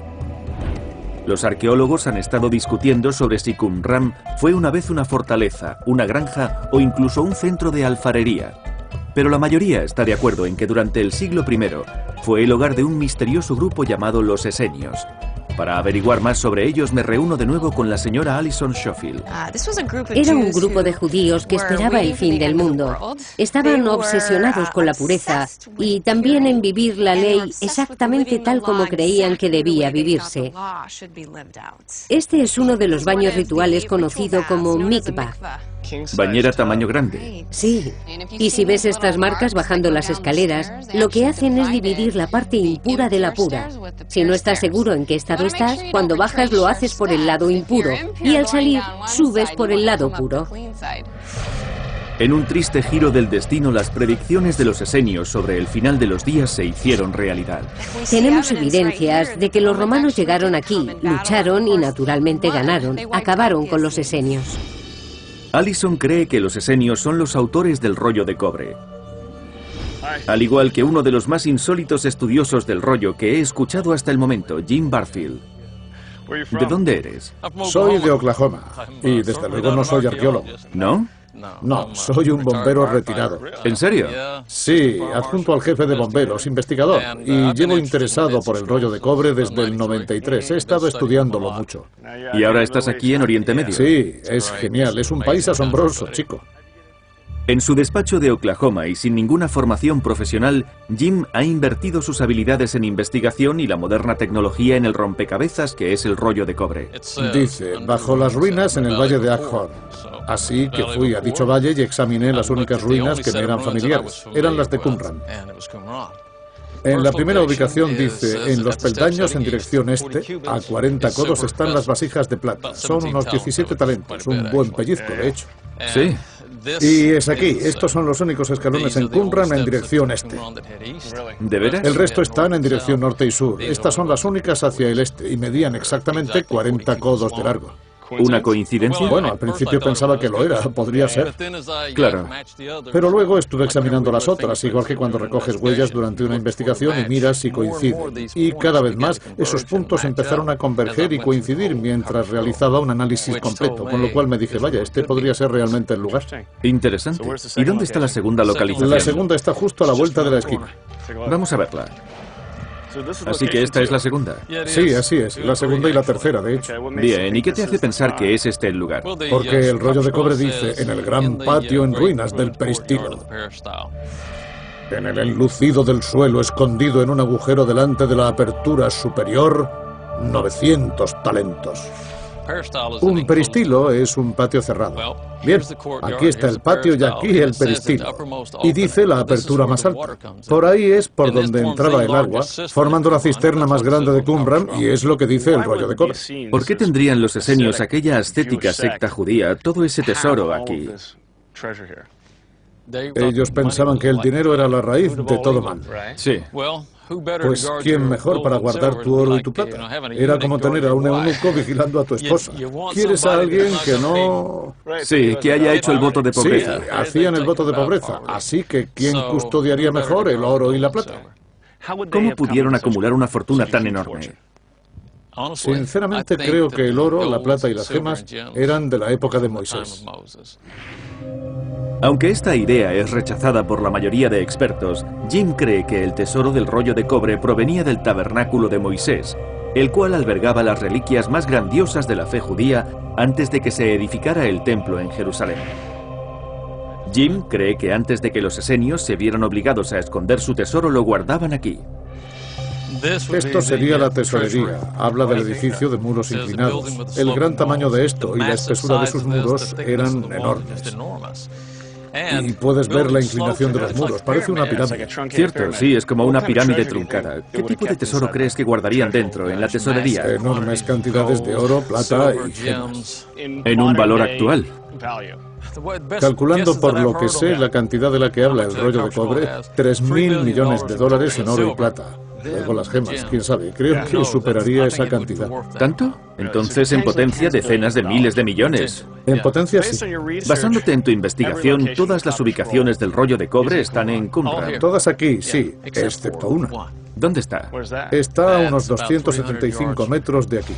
S1: Los arqueólogos han estado discutiendo sobre si Qumran fue una vez una fortaleza, una granja o incluso un centro de alfarería. Pero la mayoría está de acuerdo en que durante el siglo I fue el hogar de un misterioso grupo llamado los esenios. Para averiguar más sobre ellos me reúno de nuevo con la señora Alison Schofield.
S4: Era un grupo de judíos que esperaba el fin del mundo. Estaban obsesionados con la pureza y también en vivir la ley exactamente tal como creían que debía vivirse. Este es uno de los baños rituales conocido como mikvah.
S1: ¿Bañera tamaño grande?
S4: Sí, y si ves estas marcas bajando las escaleras, lo que hacen es dividir la parte impura de la pura. Si no estás seguro en qué estado estás, cuando bajas lo haces por el lado impuro y al salir subes por el lado puro.
S1: En un triste giro del destino, las predicciones de los esenios sobre el final de los días se hicieron realidad.
S4: Tenemos evidencias de que los romanos llegaron aquí, lucharon y naturalmente ganaron, acabaron con los esenios.
S1: Alison cree que los esenios son los autores del rollo de cobre. Al igual que uno de los más insólitos estudiosos del rollo que he escuchado hasta el momento, Jim Barfield. ¿De dónde eres?
S2: Soy de Oklahoma y desde luego no soy arqueólogo.
S1: ¿No?
S2: No, soy un bombero retirado.
S1: ¿En serio?
S2: Sí, adjunto al jefe de bomberos, investigador, y llevo interesado por el rollo de cobre desde el 93. He estado estudiándolo mucho.
S1: ¿Y ahora estás aquí en Oriente Medio?
S2: Sí, es genial, es un país asombroso, chico.
S1: En su despacho de Oklahoma y sin ninguna formación profesional, Jim ha invertido sus habilidades en investigación y la moderna tecnología en el rompecabezas que es el rollo de cobre.
S2: Dice, bajo las ruinas en el valle de Aghor. Así que fui a dicho valle y examiné las únicas ruinas que me eran familiares. Eran las de Qumran. En la primera ubicación dice, en los peldaños en dirección este, a 40 codos están las vasijas de plata. Son unos 17 talentos, un buen pellizco de hecho.
S1: Sí.
S2: Y es aquí, estos son los únicos escalones en Qumran en dirección este.
S1: ¿De veras?
S2: El resto están en dirección norte y sur. Estas son las únicas hacia el este y medían exactamente 40 codos de largo.
S1: ¿Una coincidencia?
S2: Bueno, al principio pensaba que lo era, podría ser.
S1: Claro.
S2: Pero luego estuve examinando las otras, igual que cuando recoges huellas durante una investigación y miras si coinciden. Y cada vez más esos puntos empezaron a converger y coincidir mientras realizaba un análisis completo, con lo cual me dije, vaya, este podría ser realmente el lugar.
S1: Interesante. ¿Y dónde está la segunda localización?
S2: La segunda está justo a la vuelta de la esquina.
S1: Vamos a verla. Así que esta es la segunda.
S2: Sí, así es, la segunda y la tercera, de hecho.
S1: Bien, ¿y qué te hace pensar que es este el lugar?
S2: Porque el rollo de cobre dice, en el gran patio en ruinas del peristilo. En el enlucido del suelo, escondido en un agujero delante de la apertura superior, 900 talentos. Un peristilo es un patio cerrado. Bien, aquí está el patio y aquí el peristilo. Y dice la apertura más alta. Por ahí es por donde entraba el agua, formando la cisterna más grande de Qumran, y es lo que dice el rollo de cobre.
S1: ¿Por qué tendrían los esenios, aquella ascética secta judía, todo ese tesoro aquí?
S2: Ellos pensaban que el dinero era la raíz de todo mal.
S1: Sí.
S2: Pues ¿quién mejor para guardar tu oro y tu plata? Era como tener a un eunuco vigilando a tu esposa. ¿Quieres a alguien que no...?
S1: Sí, que haya hecho el voto de
S2: Sí,
S1: pobreza.
S2: hacían el voto de pobreza. Así que ¿quién custodiaría mejor el oro y la plata?
S1: ¿Cómo pudieron acumular una fortuna tan enorme?
S2: Sinceramente creo que el oro, la plata y las gemas eran de la época de Moisés.
S1: Aunque esta idea es rechazada por la mayoría de expertos, Jim cree que el tesoro del rollo de cobre provenía del tabernáculo de Moisés, el cual albergaba las reliquias más grandiosas de la fe judía antes de que se edificara el templo en Jerusalén. Jim cree que antes de que los esenios se vieran obligados a esconder su tesoro, lo guardaban aquí.
S2: Esto sería la tesorería. Habla del edificio de muros inclinados. El gran tamaño de esto y la espesura de sus muros eran enormes. Y puedes ver la inclinación de los muros. Parece una pirámide.
S1: Cierto, sí, es como una pirámide truncada. ¿Qué tipo de tesoro crees que guardarían dentro, en la tesorería?
S2: Enormes cantidades de oro, plata y gemas.
S1: ¿En un valor actual?
S2: Calculando por lo que sé la cantidad de la que habla el rollo de cobre, 3.000 millones de dólares en oro y plata. Luego las gemas, quién sabe, creo que superaría esa cantidad.
S1: ¿Tanto? Entonces en potencia decenas de miles de millones.
S2: En potencia sí.
S1: Basándote en tu investigación, todas las ubicaciones del rollo de cobre están en Qumran.
S2: Todas aquí, sí, excepto una.
S1: ¿Dónde está?
S2: Está a unos 275 metros de aquí.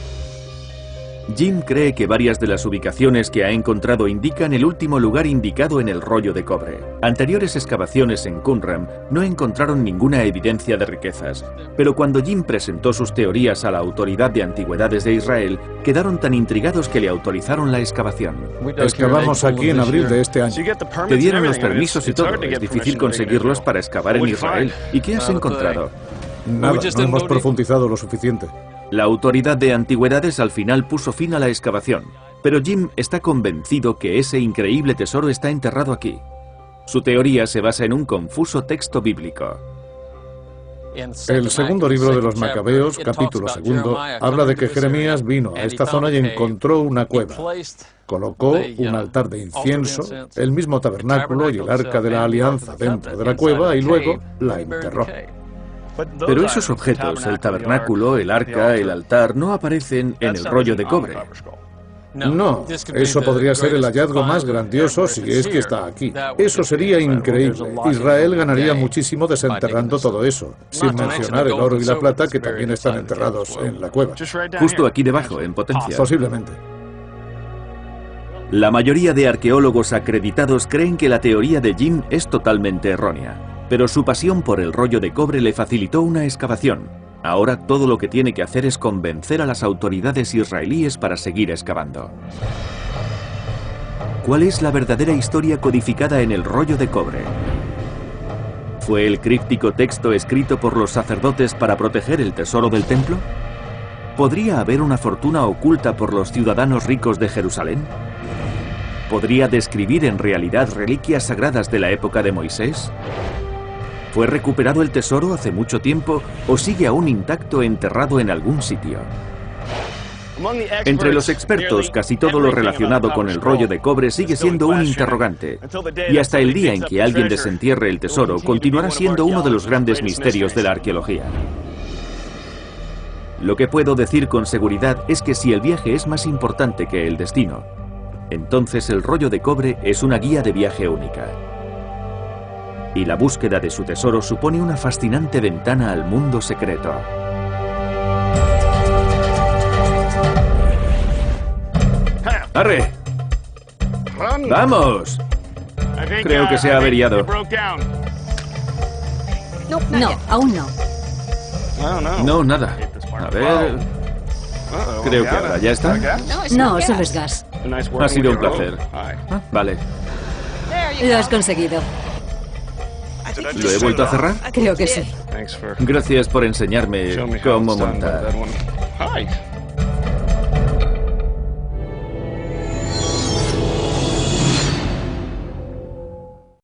S1: Jim cree que varias de las ubicaciones que ha encontrado indican el último lugar indicado en el rollo de cobre. Anteriores excavaciones en Qumran no encontraron ninguna evidencia de riquezas, pero cuando Jim presentó sus teorías a la Autoridad de Antigüedades de Israel, quedaron tan intrigados que le autorizaron la excavación.
S2: Excavamos aquí en abril de este año.
S1: Te dieron los permisos y todo. Es difícil conseguirlos para excavar en Israel. ¿Y qué has encontrado?
S2: Nada, no hemos profundizado lo suficiente.
S1: La Autoridad de Antigüedades al final puso fin a la excavación, pero Jim está convencido que ese increíble tesoro está enterrado aquí. Su teoría se basa en un confuso texto bíblico.
S2: El segundo libro de los Macabeos, capítulo segundo, habla de que Jeremías vino a esta zona y encontró una cueva. Colocó un altar de incienso, el mismo tabernáculo y el arca de la alianza dentro de la cueva y luego la enterró.
S1: Pero esos objetos, el tabernáculo, el arca, el altar, no aparecen en el rollo de cobre.
S2: No, eso podría ser el hallazgo más grandioso si es que está aquí. Eso sería increíble. Israel ganaría muchísimo desenterrando todo eso, sin mencionar el oro y la plata que también están enterrados en la cueva.
S1: Justo aquí debajo, en potencia.
S2: Posiblemente.
S1: La mayoría de arqueólogos acreditados creen que la teoría de Jim es totalmente errónea, pero su pasión por el rollo de cobre le facilitó una excavación. Ahora todo lo que tiene que hacer es convencer a las autoridades israelíes para seguir excavando. ¿Cuál es la verdadera historia codificada en el rollo de cobre? ¿Fue el críptico texto escrito por los sacerdotes para proteger el tesoro del templo? ¿Podría haber una fortuna oculta por los ciudadanos ricos de Jerusalén? ¿Podría describir en realidad reliquias sagradas de la época de Moisés? ¿Fue recuperado el tesoro hace mucho tiempo o sigue aún intacto enterrado en algún sitio? Entre los expertos, casi todo lo relacionado con el rollo de cobre sigue siendo un interrogante. Y hasta el día en que alguien desentierre el tesoro, continuará siendo uno de los grandes misterios de la arqueología. Lo que puedo decir con seguridad es que si el viaje es más importante que el destino, entonces el rollo de cobre es una guía de viaje única. Y la búsqueda de su tesoro supone una fascinante ventana al mundo secreto. ¡Arre! ¡Vamos! Creo que se ha averiado.
S5: No, aún no.
S1: No, nada. A ver... Creo que ahora ya está.
S5: No, solo es gas.
S1: Ha sido un placer. Vale.
S5: Lo has conseguido.
S1: ¿Lo he vuelto a cerrar?
S5: Creo que sí.
S1: Gracias por enseñarme cómo montar.